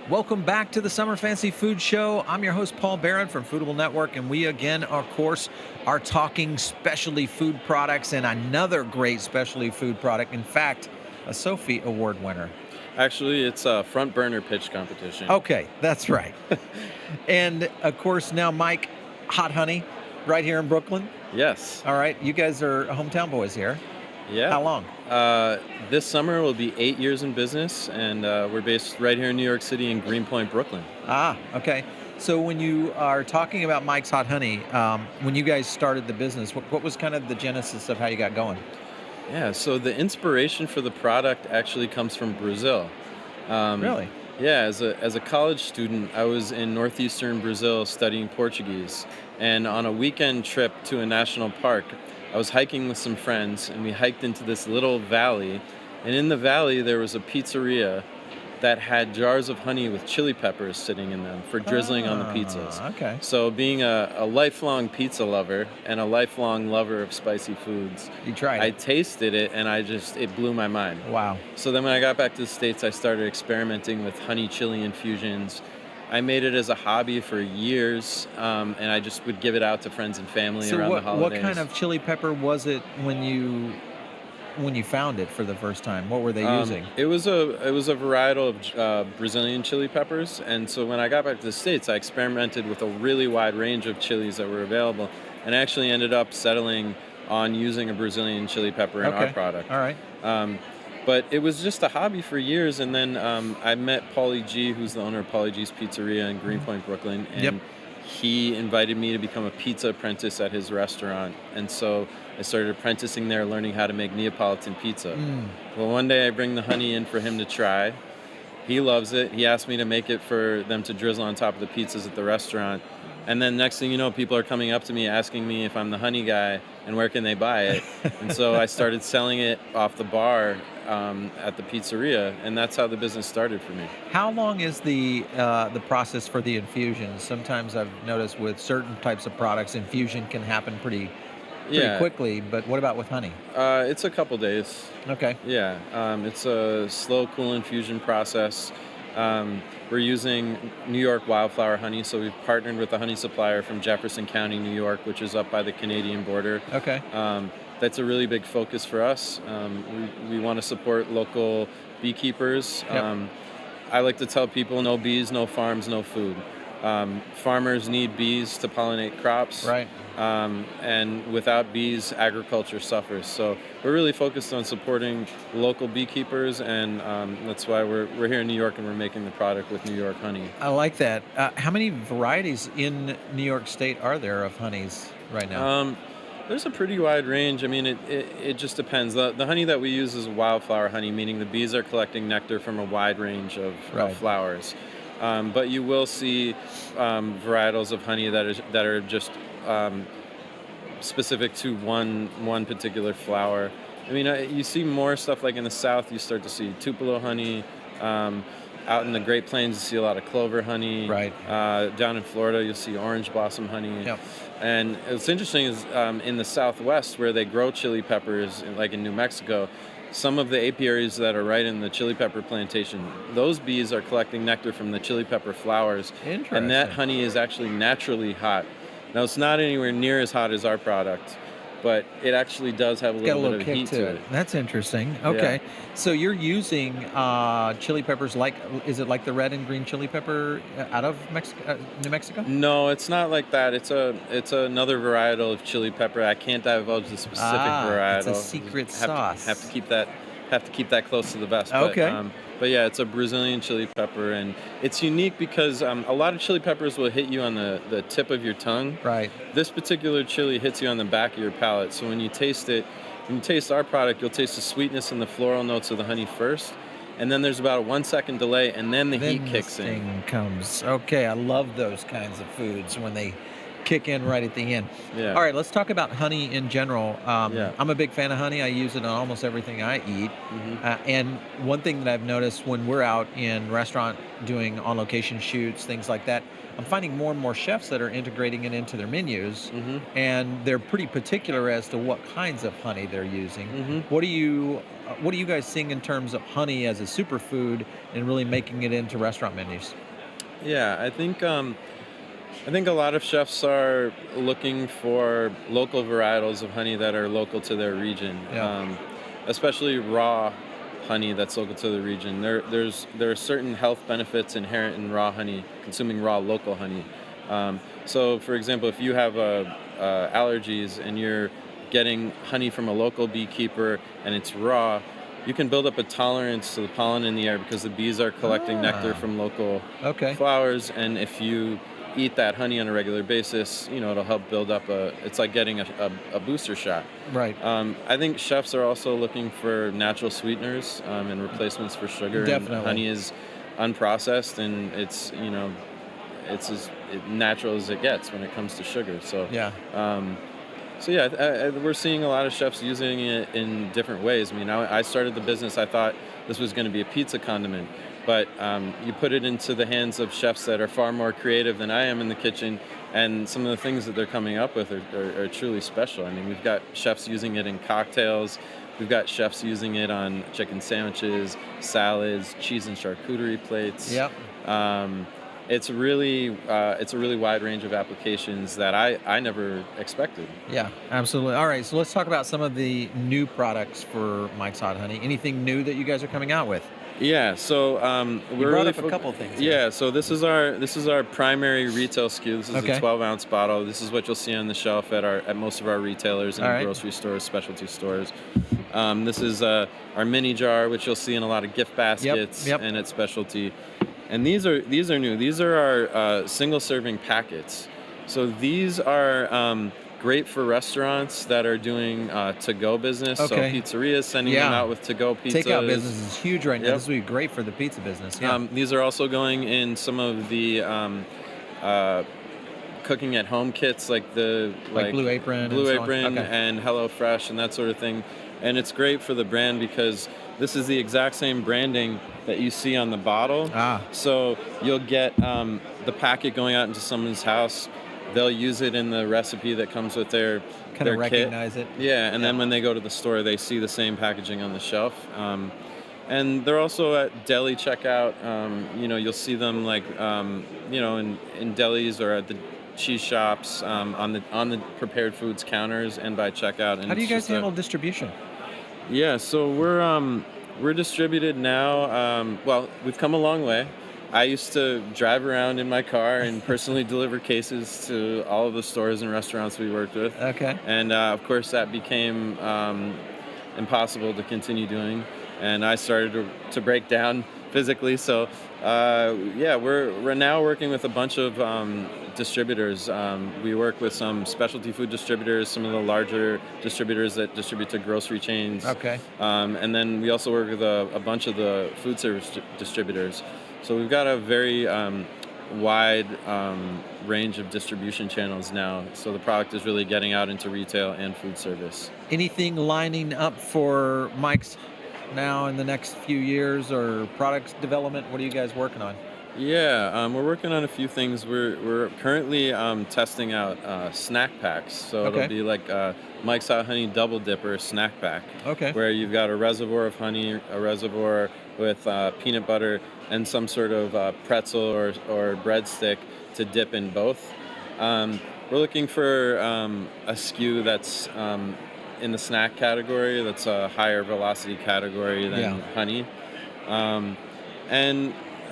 Welcome back to the Summer Fancy Food Show. I'm your host, Paul Barron from Foodable Network, and we again, of course, are talking specialty food products and another great specialty food product. In fact, a Sophie Award winner. Actually, it's a front burner pitch competition. Okay, that's right. And of course, now Mike, Hot Honey, right here in Brooklyn. Yes. All right, you guys are hometown boys here. Yeah. How long? This summer will be 8 years in business, and we're based right here in New York City in Greenpoint, Brooklyn. Ah, okay. So when you are talking about Mike's Hot Honey, when you guys started the business, what was kind of the genesis of how you got going? Yeah, so the inspiration for the product actually comes from Brazil. Really? Yeah, as a college student, I was in northeastern Brazil studying Portuguese, and on a weekend trip to a national park, I was hiking with some friends, and we hiked into this little valley, and in the valley there was a pizzeria that had jars of honey with chili peppers sitting in them for drizzling on the pizzas. Okay. So being a lifelong pizza lover and a lifelong lover of spicy foods, You tried I it. tasted it and it blew my mind. Wow. So then when I got back to the States, I started experimenting with honey chili infusions. I made it as a hobby for years, and I just would give it out to friends and family So around the what holidays. kind of chili pepper was it when you found it for the first time? What were they using? It was a varietal of Brazilian chili peppers, and so when I got back to the States, I experimented with a really wide range of chilies that were available, and I actually ended up settling on using a Brazilian chili pepper in our Okay. product. All right. But it was just a hobby for years, and then I met Paulie G, who's the owner of Paulie G's Pizzeria in Greenpoint, Brooklyn, and Yep. he invited me to become a pizza apprentice at his restaurant, and so I started apprenticing there, learning how to make Neapolitan pizza. Well, one day I bring the honey in for him to try. He loves it. He asked me to make it for them to drizzle on top of the pizzas at the restaurant. And then next thing you know, people are coming up to me asking me if I'm the honey guy and where can they buy it. And so I started selling it off the bar at the pizzeria, and that's how the business started for me. How long is the process for the infusion? Sometimes I've noticed with certain types of products, infusion can happen pretty quickly. But what about with honey? It's a couple days. Okay. Yeah, it's a slow, cool infusion process. We're using New York wildflower honey, so we've partnered with a honey supplier from Jefferson County, New York, which is up by the Canadian border. Okay. That's a really big focus for us. We want to support local beekeepers. Yep. I like to tell people no bees, no farms, no food. Farmers need bees to pollinate crops. Right. And without bees, agriculture suffers. So we're really focused on supporting local beekeepers, and that's why we're here in New York and we're making the product with New York honey. I like that. How many varieties in New York State are there of honeys right now? There's a pretty wide range. I mean, it just depends. The honey that we use is wildflower honey, meaning the bees are collecting nectar from a wide range of flowers. But you will see varietals of honey that are just specific to one particular flower. I mean, you see more stuff like in the South. You start to see Tupelo honey. Out in the Great Plains, you see a lot of clover honey. Right. Down in Florida, you'll see orange blossom honey. Yep. And what's interesting is in the Southwest, where they grow chili peppers, like in New Mexico, some of the apiaries that are right in the chili pepper plantation, those bees are collecting nectar from the chili pepper flowers. Interesting. And that honey is actually naturally hot. Now, it's not anywhere near as hot as our product, but it actually does have a Got a little little bit of kick heat to it. That's interesting. Okay. So you're using chili peppers is it like the red and green chili pepper out of New Mexico? No, it's not like that. It's another varietal of chili pepper. I can't divulge the specific varietal. It's a secret sauce. Have to keep that close to the vest. Okay. But yeah, it's a Brazilian chili pepper, and it's unique because a lot of chili peppers will hit you on the tip of your tongue. Right. This particular chili hits you on the back of your palate. So when you taste it, when you taste our product, you'll taste the sweetness and the floral notes of the honey first, and then there's about a 1 second delay, and then the heat kicks in. Comes. Okay, I love those kinds of foods when they kick in right at the end. Yeah. All right, let's talk about honey in general. Yeah. I'm a big fan of honey. I use it on almost everything I eat. And one thing that I've noticed when we're out in restaurant doing on-location shoots, things like that, I'm finding more and more chefs that are integrating it into their menus, and they're pretty particular as to what kinds of honey they're using. What are you guys seeing in terms of honey as a superfood and really making it into restaurant menus? Yeah, I think a lot of chefs are looking for local varietals of honey that are local to their region, especially raw honey that's local to the region. There are certain health benefits inherent in raw honey, consuming raw local honey. So, for example, if you have allergies and you're getting honey from a local beekeeper and it's raw, you can build up a tolerance to the pollen in the air because the bees are collecting nectar from local flowers, and if you eat that honey on a regular basis, it'll help build up it's like getting a booster shot. Right. I think chefs are also looking for natural sweeteners and replacements for sugar. Definitely. And honey is unprocessed, and it's it's as natural as it gets when it comes to sugar. So we're seeing a lot of chefs using it in different ways. I mean, I started the business, I thought this was going to be a pizza condiment, but you put it into the hands of chefs that are far more creative than I am in the kitchen, and some of the things that they're coming up with are truly special. I mean, we've got chefs using it in cocktails, we've got chefs using it on chicken sandwiches, salads, cheese and charcuterie plates. Yep. It's a really wide range of applications that I never expected. Yeah, absolutely. All right, so let's talk about some of the new products for Mike's Hot Honey. Anything new that you guys are coming out with? Yeah, so we're brought up a couple things here. Yeah, so this is our primary retail SKU. This is a 12-ounce bottle. This is what you'll see on the shelf at most of our retailers and grocery stores, specialty stores. This is our mini jar, which you'll see in a lot of gift baskets and at specialty. And these are new. These are our single-serving packets. So these are great for restaurants that are doing to-go business. So pizzerias sending them out with to-go pizzas. Takeout business is huge right now. This would be great for the pizza business. Yeah. These are also going in some of the cooking at home kits, like Blue Apron, and HelloFresh and that sort of thing. And it's great for the brand because this is the exact same branding that you see on the bottle. So you'll get the packet going out into someone's house. They'll use it in the recipe that comes with their kind of kit. recognize it. Yeah, and then when they go to the store, they see the same packaging on the shelf. And they're also at deli checkout. You'll see them in delis or at the cheese shops on the prepared foods counters and by checkout. And how do you guys handle distribution? Yeah, so we're distributed now. We've come a long way. I used to drive around in my car and personally deliver cases to all of the stores and restaurants we worked with. Okay. And of course that became impossible to continue doing, and I started to break down physically. So we're now working with a bunch of distributors. We work with some specialty food distributors, some of the larger distributors that distribute to grocery chains. Okay. And then we also work with a bunch of the food service distributors. So we've got a very wide range of distribution channels now. So the product is really getting out into retail and food service. Anything lining up for Mike's now in the next few years, or product development? What are you guys working on? Yeah, we're working on a few things. We're currently testing out snack packs. So it'll be like Mike's Hot Honey Double Dipper snack pack. Okay. Where you've got a reservoir of honey, a reservoir with peanut butter, and some sort of pretzel or breadstick to dip in both. We're looking for a SKU that's in the snack category, that's a higher velocity category than honey.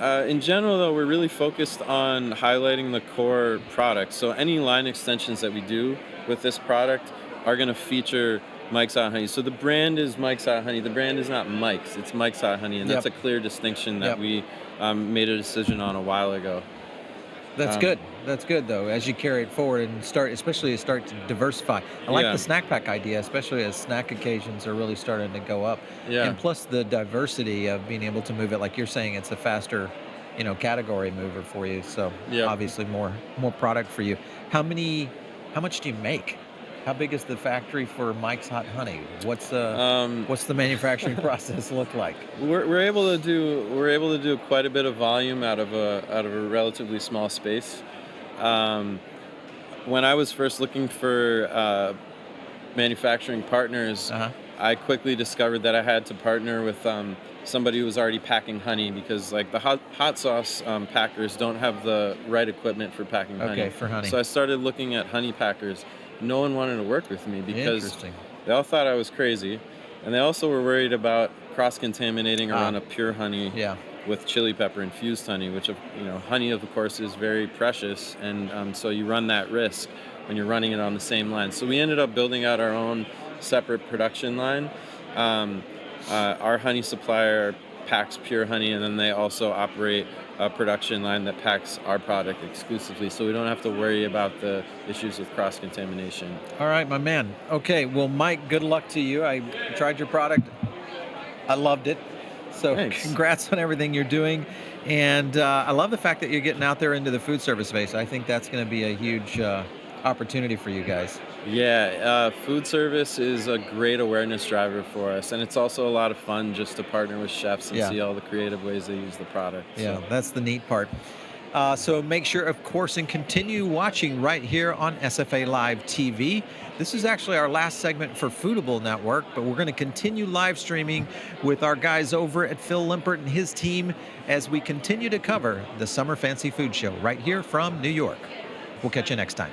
In general, though, we're really focused on highlighting the core product. So any line extensions that we do with this product are going to feature Mike's Hot Honey. So the brand is Mike's Hot Honey. The brand is not Mike's. It's Mike's Hot Honey, and that's a clear distinction that we made a decision on a while ago. That's good. That's good, though, as you carry it forward and start to diversify. I like the snack pack idea, especially as snack occasions are really starting to go up. Yeah. And plus the diversity of being able to move it, like you're saying, it's a faster category mover for you. So Yep. obviously more product for you. How much do you make? How big is the factory for Mike's Hot Honey? What's the manufacturing process look like? We're able to do quite a bit of volume out of a relatively small space. Um, when I was first looking for manufacturing partners, Uh-huh. I quickly discovered that I had to partner with somebody who was already packing honey, because like the hot sauce packers don't have the right equipment for packing honey. Okay, for honey. So I started looking at honey packers. No one wanted to work with me because Interesting. they all thought I was crazy, and they also were worried about cross-contaminating around a pure honey Yeah. with chili pepper infused honey, which honey of course is very precious, and so you run that risk when you're running it on the same line. So we ended up building out our own separate production line. Our honey supplier packs pure honey, and then they also operate a production line that packs our product exclusively, so we don't have to worry about the issues with cross-contamination. All right, my man. Okay, well, Mike, good luck to you. I tried your product. I loved it. So Thanks. congrats on everything you're doing. And I love the fact that you're getting out there into the food service space. I think that's going to be a huge opportunity for you guys. Yeah, food service is a great awareness driver for us, and it's also a lot of fun just to partner with chefs and Yeah. see all the creative ways they use the product. Yeah, So, that's the neat part. So make sure, of course, and continue watching right here on SFA Live TV. This is actually our last segment for Foodable Network, but we're going to continue live streaming with our guys over at Phil Limpert and his team as we continue to cover the Summer Fancy Food Show right here from New York. We'll catch you next time.